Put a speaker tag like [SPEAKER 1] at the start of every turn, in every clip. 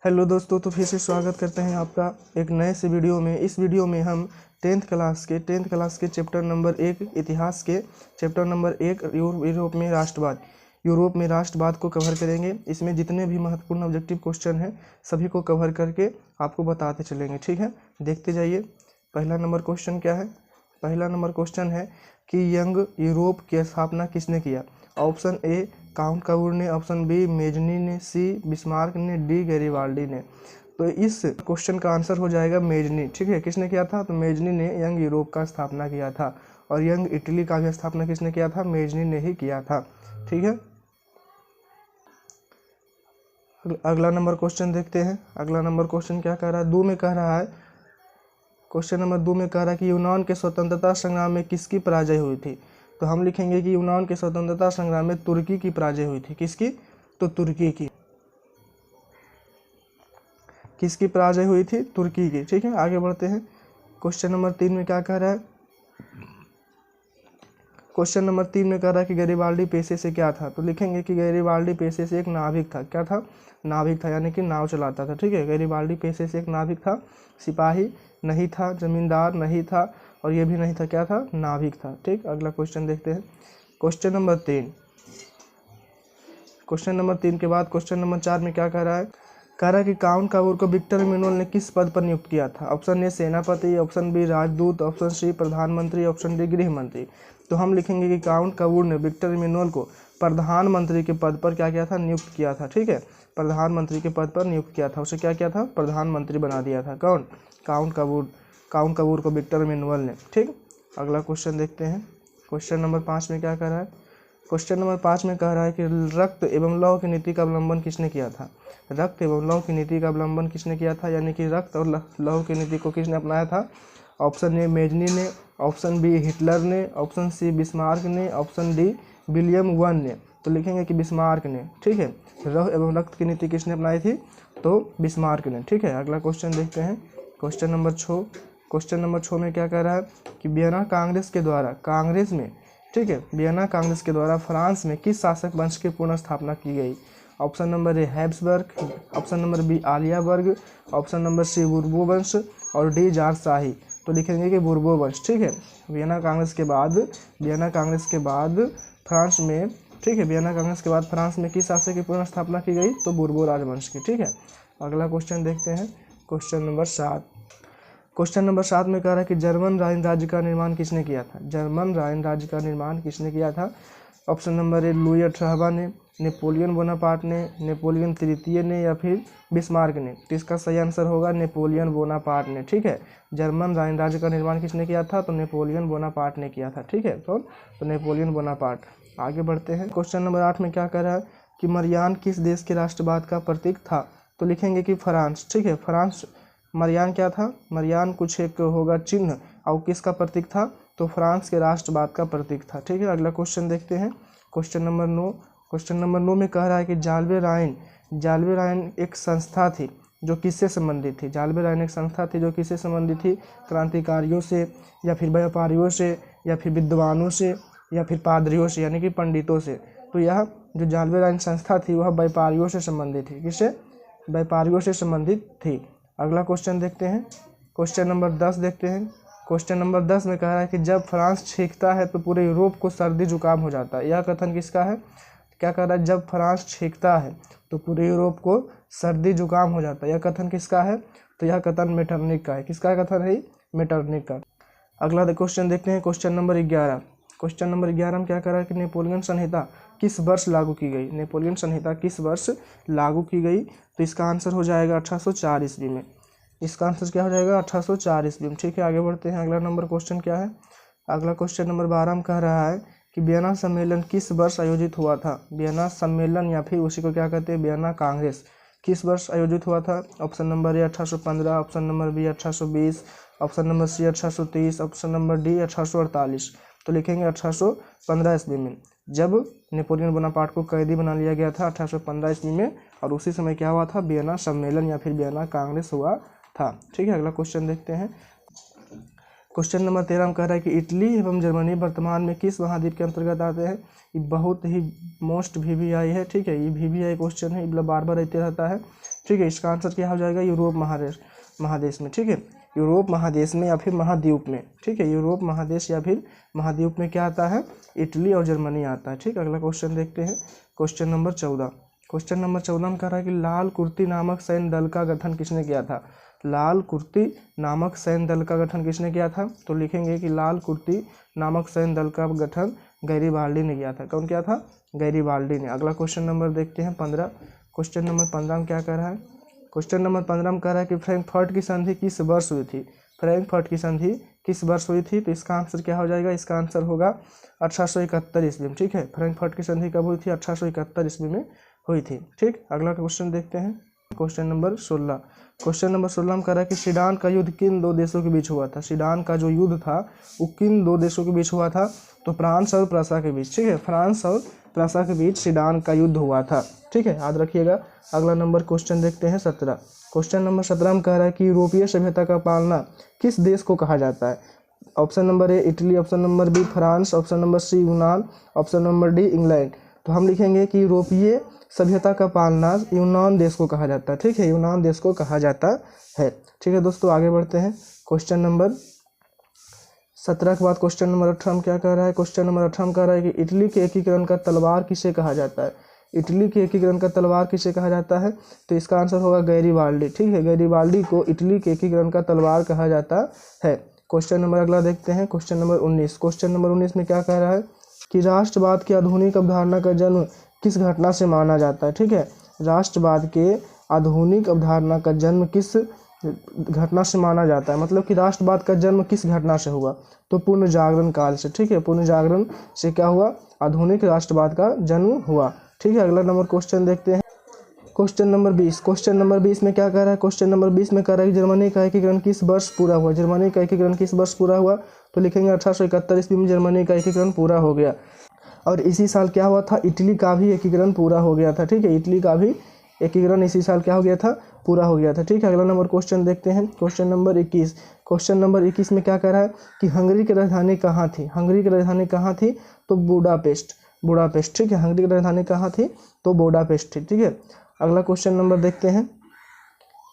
[SPEAKER 1] Hello दोस्तों, तो फिर से स्वागत करते हैं आपका एक नए से वीडियो में। इस वीडियो में हम टेंथ क्लास के चैप्टर नंबर 1 इतिहास के चैप्टर नंबर 1 यूरोप में राष्ट्रवाद को कवर करेंगे। इसमें जितने भी महत्वपूर्ण ऑब्जेक्टिव क्वेश्चन हैं सभी को कवर करके आपको बताते चलेंगे। ठीक है, देखते जाइए। पहला नंबर क्वेश्चन क्या है? पहला नंबर क्वेश्चन है कि यंग यूरोप की स्थापना किसने किया? ऑप्शन ए काउंट कावूर ने, ऑप्शन बी मेजनी ने, सी बिस्मार्क ने, डी गैरीबाल्डी ने। तो इस क्वेश्चन का आंसर हो जाएगा मेजनी। ठीक है, किसने किया था? तो मेजनी ने यंग यूरोप का स्थापना किया था। और यंग इटली का भी स्थापना किसने किया था? मेजनी ने ही किया था। ठीक है, अगला नंबर क्वेश्चन देखते हैं। अगला नंबर क्वेश्चन क्या कह रहा है? दो में कह रहा है, क्वेश्चन नंबर 2 में कह रहा है कि यूनान के स्वतंत्रता संग्राम में किसकी पराजय हुई थी? तो हम लिखेंगे कि यूनान के स्वतंत्रता संग्राम में तुर्की की पराजय हुई थी। किसकी? तो तुर्की की। किसकी पराजय हुई थी? तुर्की की। ठीक है, आगे बढ़ते हैं। क्वेश्चन नंबर 3 में क्या कह रहा है? क्वेश्चन नंबर 3 में कह रहा है कि गैरीबाल्डी पेशे से क्या था? तो लिखेंगे कि गैरीबाल्डी पेशे से एक नाविक था। क्या था? नाविक था, यानी कि नाव चलाता था। ठीक है, गैरीबाल्डी पेशे से एक नाविक था। सिपाही नहीं था, जमींदार नहीं था, और ये भी नहीं था। क्या था? नाविक था। ठीक, अगला क्वेश्चन देखते हैं। क्वेश्चन नंबर 3 क्वेश्चन नंबर 3 के बाद क्वेश्चन नंबर 4 में क्या कह रहा है? कह रहा है कि काउंट कावूर को विक्टर इमैनुअल ने किस पद पर नियुक्त किया था? ऑप्शन ए सेनापति, ऑप्शन बी राजदूत, ऑप्शन सी प्रधानमंत्री, ऑप्शन डी गृह मंत्री। तो हम लिखेंगे कि काउंट कावूर ने विक्टर इमैनुअल को प्रधानमंत्री के पद पर क्या किया था? नियुक्त किया था। ठीक है, प्रधानमंत्री के पद पर नियुक्त किया था। उसे क्या किया था? प्रधानमंत्री बना दिया था। कौन? काउंट कावूर को विक्टर इमैनुअल ने। ठीक, अगला क्वेश्चन देखते हैं। क्वेश्चन नंबर 5 में क्या कह रहा है? क्वेश्चन नंबर 5 में कह रहा है कि रक्त एवं लौह की नीति का अवलंबन किसने किया था? रक्त एवं लौह की नीति का अवलंबन किसने किया था? यानी कि रक्त और लौह की नीति को किसने अपनाया था? ऑप्शन ए मेजनी ने, ऑप्शन बी हिटलर ने, ऑप्शन सी बिस्मार्क ने, ऑप्शन डी विलियम वन ने। तो लिखेंगे कि बिस्मार्क ने। ठीक है, लौह एवं रक्त की नीति किसने अपनाई थी? तो बिस्मार्क ने। ठीक है, अगला क्वेश्चन देखते हैं। क्वेश्चन नंबर 6 में क्या कह रहा है कि वियना कांग्रेस के द्वारा ठीक है, वियना कांग्रेस के द्वारा फ्रांस में किस शासक वंश की पुनर्स्थापना की गई? Option number A Habsburg, option number B आलियाबर्ग, ऑप्शन नंबर सी बूर्बो वंश, और डी जारशाही। तो लिखेंगे कि बूर्बो वंश। ठीक है, वियना कांग्रेस के बाद फ्रांस में, ठीक है, वियना कांग्रेस के बाद फ्रांस में किस शासक की पुनर्स्थापना की गई? तो बूर्बो राजवंश की। ठीक है, अगला क्वेश्चन देखते हैं। क्वेश्चन नंबर 7 में कह रहा है कि जर्मन राइन राज्य का निर्माण किसने किया था? जर्मन राइन राज्य का निर्माण किसने किया था? ऑप्शन नंबर ए लुई 18वां ने, नेपोलियन बोनापार्ट ने, नेपोलियन तृतीय ने, या फिर बिस्मार्क ने। तो इसका सही आंसर होगा नेपोलियन बोनापार्ट ने। ठीक है, जर्मन राइन राज्य का निर्माण किसने किया था? तो नेपोलियन बोनापार्ट ने किया था। ठीक है, तो नेपोलियन बोनापार्ट। आगे बढ़ते हैं। क्वेश्चन नंबर 8 में क्या कह रहा है कि मरियान किस देश के राष्ट्रवाद का प्रतीक था? तो लिखेंगे कि फ्रांस। ठीक है, फ्रांस। मरियान क्या था? मरियान कुछ एक होगा चिन्ह, और किसका प्रतीक था? तो फ्रांस के राष्ट्रवाद का प्रतीक था। ठीक है, अगला क्वेश्चन देखते हैं। क्वेश्चन नंबर 9 में कह रहा है कि जाल्बे राइन एक संस्था थी जो किससे संबंधित थी? जाल्बे राइन एक संस्था थी जो किससे संबंधित थी? क्रांतिकारियों से, या फिर व्यापारियों से, या फिर विद्वानों से, या फिर पादरियों से, यानी कि पंडितों से। तो यह जो जाल्बे राइन संस्था थी वह व्यापारियों से संबंधित थी। किससे? व्यापारियों से संबंधित थी। अगला क्वेश्चन देखते हैं। क्वेश्चन नंबर 10 देखते हैं। क्वेश्चन नंबर 10 में कह रहा है कि जब फ्रांस छींकता है तो पूरे यूरोप को सर्दी जुकाम हो जाता है। यह कथन किसका है? क्या कह रहा है? जब फ्रांस छींकता है तो पूरे यूरोप को सर्दी जुकाम हो जाता है। यह कथन किसका है? तो यह कथन मेटरनिख का है। किसका कथन है? मेटरनिख का। अगला क्वेश्चन देखते हैं। क्वेश्चन नंबर 11 में क्या कह रहा है कि नेपोलियन संहिता किस वर्ष लागू की गई? नेपोलियन संहिता किस वर्ष लागू की गई? तो इसका आंसर हो जाएगा 1804 ईस्वी में। इसका आंसर क्या हो जाएगा? 1804 ईस्वी में। ठीक है, आगे बढ़ते हैं। अगला नंबर क्वेश्चन क्या है? अगला क्वेश्चन नंबर 12 में कह रहा है कि वियना सम्मेलन किस वर्ष आयोजित हुआ था? वियना सम्मेलन, या फिर उसी को क्या कहते हैं? वियना कांग्रेस, किस वर्ष आयोजित हुआ था? Option number a 1815, option number b 1820, option number c 1830, option number d 1848। तो लिखेंगे 1815 ईस्वी में, जब नेपोलियन बोनापार्ट को कैदी बना लिया गया था 1815 ईस्वी में। और उसी समय क्या हुआ था? वियना सम्मेलन या फिर वियना कांग्रेस हुआ था। ठीक है, अगला क्वेश्चन देखते हैं। क्वेश्चन नंबर 13 में कह रहा है कि इटली एवं जर्मनी वर्तमान में किस महाद्वीप के अंतर्गत आते हैं? ये बहुत ही मोस्ट VVI है। ठीक है, ये VVI क्वेश्चन है, मतलब बार बार आते रहता है। ठीक है, इसका आंसर क्या हो जाएगा, यूरोप महादेश में। ठीक है, यूरोप महादेश में या फिर महाद्वीप में। ठीक है, यूरोप महादेश या फिर महाद्वीप में क्या आता है, इटली और जर्मनी आता है। ठीक है, अगला क्वेश्चन देखते हैं, क्वेश्चन नंबर 14। क्वेश्चन नंबर 14 में कह रहा है कि लाल कुर्ती नामक सैन्य दल का गठन किसने किया था। लाल कुर्ती नामक सैन्य दल का गठन किसने किया था, तो लिखेंगे कि लाल कुर्ती नामक सैन्य दल का गठन गैरीबाल्डी ने किया था। कौन किया था, गैरीबाल्डी ने। अगला क्वेश्चन नंबर देखते हैं 15। क्वेश्चन नंबर 15 में क्या कह रहा है, क्वेश्चन नंबर 15 में कह रहा है कि फ्रैंकफर्ट की संधि किस वर्ष हुई थी। फ्रैंकफर्ट की संधि किस वर्ष हुई थी, तो इसका आंसर क्या हो जाएगा, इसका आंसर होगा 1871 ईस्वी में। ठीक है, फ्रैंकफर्ट की संधि कब हुई थी, 1871 ईस्वी में हुई थी। ठीक, अगला क्वेश्चन देखते हैं, क्वेश्चन नंबर 16। क्वेश्चन नंबर 16 में कह रहा है कि सीडान का युद्ध किन दो देशों के बीच हुआ था। सीडान का जो युद्ध था वो किन दो देशों के बीच हुआ था, तो फ्रांस और प्रसा के बीच। ठीक है, फ्रांस और प्रसा के बीच सीडान का युद्ध हुआ था। ठीक है, याद रखिएगा। अगला नंबर क्वेश्चन देखते हैं 17। क्वेश्चन नंबर 17 में कह रहा है कि यूरोपीय सभ्यता का पालना किस देश को कहा जाता है। Option number a Italy, option number b France, option number c यूनान, ऑप्शन नंबर डी इंग्लैंड। तो हम लिखेंगे कि यूरोपीय सभ्यता का पालना यूनान देश को कहा जाता है। ठीक है, यूनान देश को कहा जाता है। ठीक है दोस्तों, आगे बढ़ते हैं। क्वेश्चन नंबर 17 के बाद क्वेश्चन नंबर 18 में क्या कह रहा है, क्वेश्चन नंबर 18 में कह रहा है कि इटली के एकीकरण का तलवार किसे कहा जाता है। इटली के एकीकरण का तलवार किसे कहा जाता है, तो इसका आंसर होगा गैरीबाल्डी। ठीक है, गैरीबाल्डी को इटली के एकीकरण का तलवार कहा जाता है। क्वेश्चन नंबर अगला देखते हैं, क्वेश्चन नंबर 19। क्वेश्चन नंबर 19 में क्या कह रहा है कि राष्ट्रवाद की आधुनिक अवधारणा का जन्म किस घटना से माना जाता है। ठीक है, राष्ट्रवाद के आधुनिक अवधारणा का जन्म किस घटना से माना जाता है, मतलब कि राष्ट्रवाद का जन्म किस घटना से हुआ, तो पुनर्जागरण काल से। ठीक है, पुनर्जागरण से क्या हुआ, आधुनिक राष्ट्रवाद का जन्म हुआ। ठीक है, अगला नंबर क्वेश्चन देखते हैं, क्वेश्चन नंबर 20। क्वेश्चन नंबर 20 में क्या कह रहा है, क्वेश्चन नंबर 20 में कह रहा है कि जर्मनी का एकीकरण किस वर्ष पूरा हुआ। जर्मनी का एकीकरण किस वर्ष पूरा हुआ, तो लिखेंगे 1871 ईस्वी में जर्मनी का एकीकरण पूरा हो गया। और इसी साल क्या हुआ था, इटली का भी एकीकरण पूरा हो गया था। ठीक है, इटली का भी एकीकरण इसी साल क्या हो गया था, पूरा हो गया था। ठीक है, अगला नंबर क्वेश्चन देखते हैं, क्वेश्चन नंबर 21। क्वेश्चन नंबर 21 में क्या कह रहा है कि हंगरी की राजधानी कहाँ थी। हंगरी की राजधानी कहाँ थी, तो बुडापेस्ट। बुडापेस्ट। ठीक है, हंगरी की राजधानी कहाँ थी, तो बुडापेस्ट थी। ठीक है, अगला क्वेश्चन नंबर देखते हैं,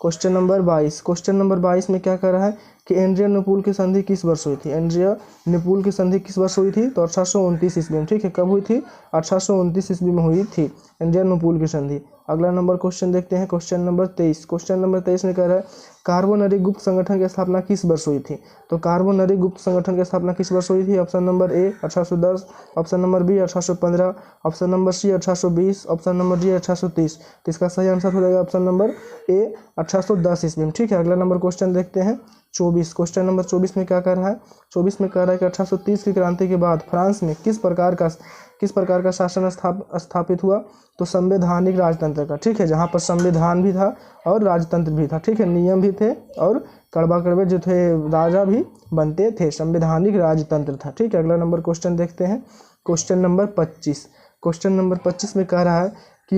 [SPEAKER 1] क्वेश्चन नंबर 22। क्वेश्चन नंबर 22 में क्या कह रहा है कि एंड्रिया नेपोल की संधि किस वर्ष हुई थी। एंड्रिया नेपोल की संधि किस वर्ष हुई थी, तो 1829 ईस्वी में। ठीक है, कब हुई थी, 1829 ईस्वी में हुई थी एंड्रिया नेपोल की संधि। अगला नंबर क्वेश्चन देखते हैं, क्वेश्चन नंबर 23। क्वेश्चन नंबर 23 में कह रहा है कार्बोनरी गुप्त संगठन की स्थापना किस वर्ष हुई थी। तो कार्बोनरी गुप्त संगठन की स्थापना किस वर्ष हुई थी, option number a 1810, option number b 1815, option number c 1820, option number d 1830। तो इसका सही आंसर हो जाएगा ऑप्शन नंबर ए 1810 ईस्वी में। ठीक है, अगला नंबर क्वेश्चन देखते हैं 24। क्वेश्चन नंबर 24 में क्या कर रहा है, 24 में कह रहा है कि 1830 की क्रांति के बाद फ्रांस में किस प्रकार का शासन स्थापित हुआ, तो संवैधानिक राजतंत्र का। ठीक है, जहाँ पर संविधान भी था और राजतंत्र भी था। ठीक है, नियम भी थे और कड़वा कड़वे जो थे राजा भी बनते थे, संवैधानिक राजतंत्र था। ठीक है, अगला नंबर क्वेश्चन देखते हैं, क्वेश्चन नंबर 25। क्वेश्चन नंबर 25 में कह रहा है कि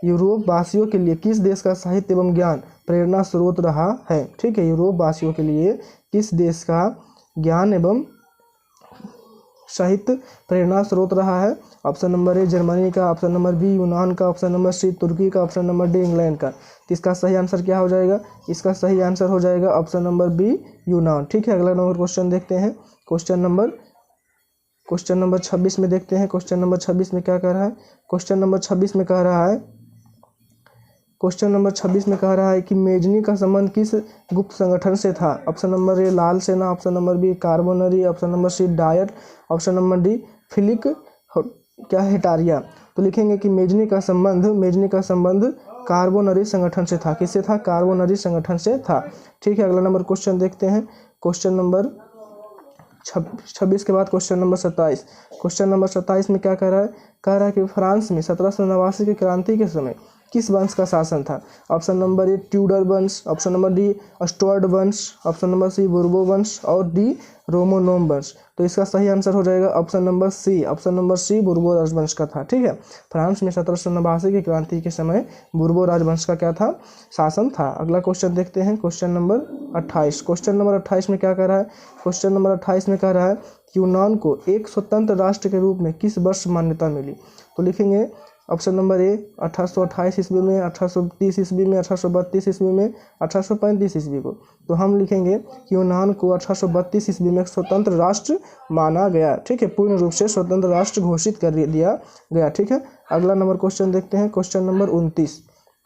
[SPEAKER 1] यूरोप वासियों के लिए किस देश का साहित्य एवं ज्ञान प्रेरणा स्रोत रहा है। ठीक है, यूरोप वासियों के लिए किस देश का ज्ञान एवं साहित्य प्रेरणा स्रोत रहा है। ऑप्शन नंबर ए जर्मनी का, ऑप्शन नंबर बी यूनान का, ऑप्शन नंबर सी तुर्की का, ऑप्शन नंबर डी इंग्लैंड का। तो इसका सही आंसर क्या हो जाएगा, इसका सही आंसर हो जाएगा ऑप्शन नंबर बी यूनान। ठीक है, अगला नंबर क्वेश्चन देखते हैं, क्वेश्चन नंबर 26 में देखते हैं। क्वेश्चन नंबर 26 में क्या कह रहा है, क्वेश्चन नंबर 26 में कह रहा है, क्वेश्चन नंबर 26 में कह रहा है कि मेजनी का संबंध किस गुप्त संगठन से था। ऑप्शन नंबर ए लाल सेना, option number b Carbonari, option number c Diet, option number d Filiki क्या हेटारिया। तो लिखेंगे कि मेजनी का संबंध कार्बोनरी संगठन से था। किससे था, कार्बोनरी संगठन से था। ठीक है, अगला नंबर क्वेश्चन देखते हैं, क्वेश्चन नंबर 26 के बाद क्वेश्चन नंबर 27। क्वेश्चन नंबर 27 में क्या कह रहा है कि फ्रांस में 1789 की क्रांति के समय किस वंश का शासन था। ऑप्शन नंबर ए ट्यूडर वंश, ऑप्शन नंबर डी स्टुअर्ट वंश, ऑप्शन नंबर सी बुर्बो वंश और डी रोमनोम वंश। तो इसका सही आंसर हो जाएगा ऑप्शन नंबर सी बुर्बो राजवंश का था। ठीक है, फ्रांस में 1789 की क्रांति के समय बुर्बो राजवंश का क्या था, शासन था। अगला क्वेश्चन देखते हैं, क्वेश्चन नंबर 28। क्वेश्चन नंबर 28 में क्या कह रहा है, क्वेश्चन नंबर 28 में कह रहा है कि यूनान को एक स्वतंत्र राष्ट्र के रूप में किस वर्ष मान्यता मिली। तो लिखेंगे ऑप्शन नंबर ए 1828 ईस्वी में, 1830 ईस्वी में, 1832 ईस्वी में, 1835 ईस्वी को। तो हम लिखेंगे कि यूनान को 1832 ईस्वी में स्वतंत्र राष्ट्र माना गया। ठीक है, पूर्ण रूप से स्वतंत्र राष्ट्र घोषित कर दिया गया। ठीक है, अगला नंबर क्वेश्चन देखते हैं। Question number 29।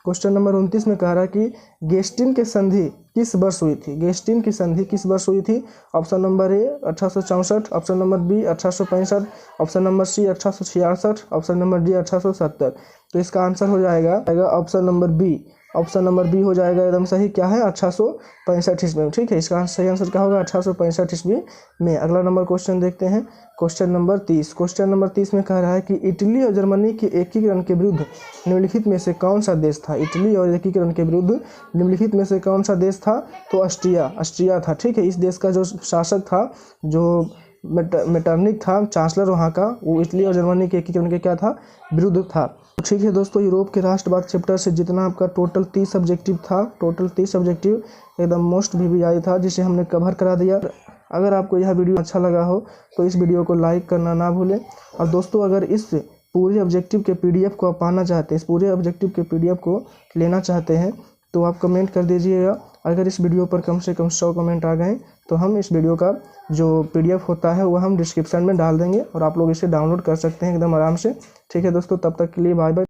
[SPEAKER 1] क्वेश्चन नंबर 29 में कह रहा है कि गेस्टिन की संधि किस वर्ष हुई थी? गेस्टिन की संधि किस वर्ष हुई थी? Option number a 1864, option number b 1865, option number c 1866, option number d 1870। तो इसका आंसर हो जाएगा option number b. Option number b हो जाएगा एकदम सही। क्या है? 1865 ईस्वी में। ठीक है, इसका सही आंसर क्या होगा? 1865 ईस्वी में। अगला नंबर क्वेश्चन देखते हैं। Question number 30। क्वेश्चन नंबर 30 में कह रहा है कि इटली और जर्मनी के एकीकरण के विरुद्ध निम्नलिखित में से कौन सा देश था? इटली और एकीकरण के विरुद्ध निम्नलिखित में से कौन सा देश था? तो ऑस्ट्रिया था। ठीक है, इस देश का जो शासक था, जो मेटरनिक था, चांसलर वहाँ का, वो इटली और जर्मनी के एकीकरण के क्या था? विरुद्ध था। ठीक है दोस्तों, यूरोप के राष्ट्रवाद चैप्टर से जितना आपका टोटल 30 सब्जेक्टिव था, टोटल 30 सब्जेक्टिव एकदम मोस्ट VVI था, जिसे हमने कवर करा दिया। अगर आपको यह वीडियो अच्छा लगा हो तो इस वीडियो को लाइक करना ना भूलें। और दोस्तों, अगर इस पूरे ऑब्जेक्टिव के PDF को आप पाना चाहते हैं, इस पूरे ऑब्जेक्टिव के PDF को लेना चाहते हैं, तो आप कमेंट कर दीजिएगा। अगर इस वीडियो पर कम से कम 100 कमेंट आ गए तो हम इस वीडियो का जो PDF होता है वो हम डिस्क्रिप्शन में डाल देंगे और आप लोग इसे डाउनलोड कर सकते हैं एकदम आराम से। ठीक है दोस्तों, तब तक के लिए बाय बाय।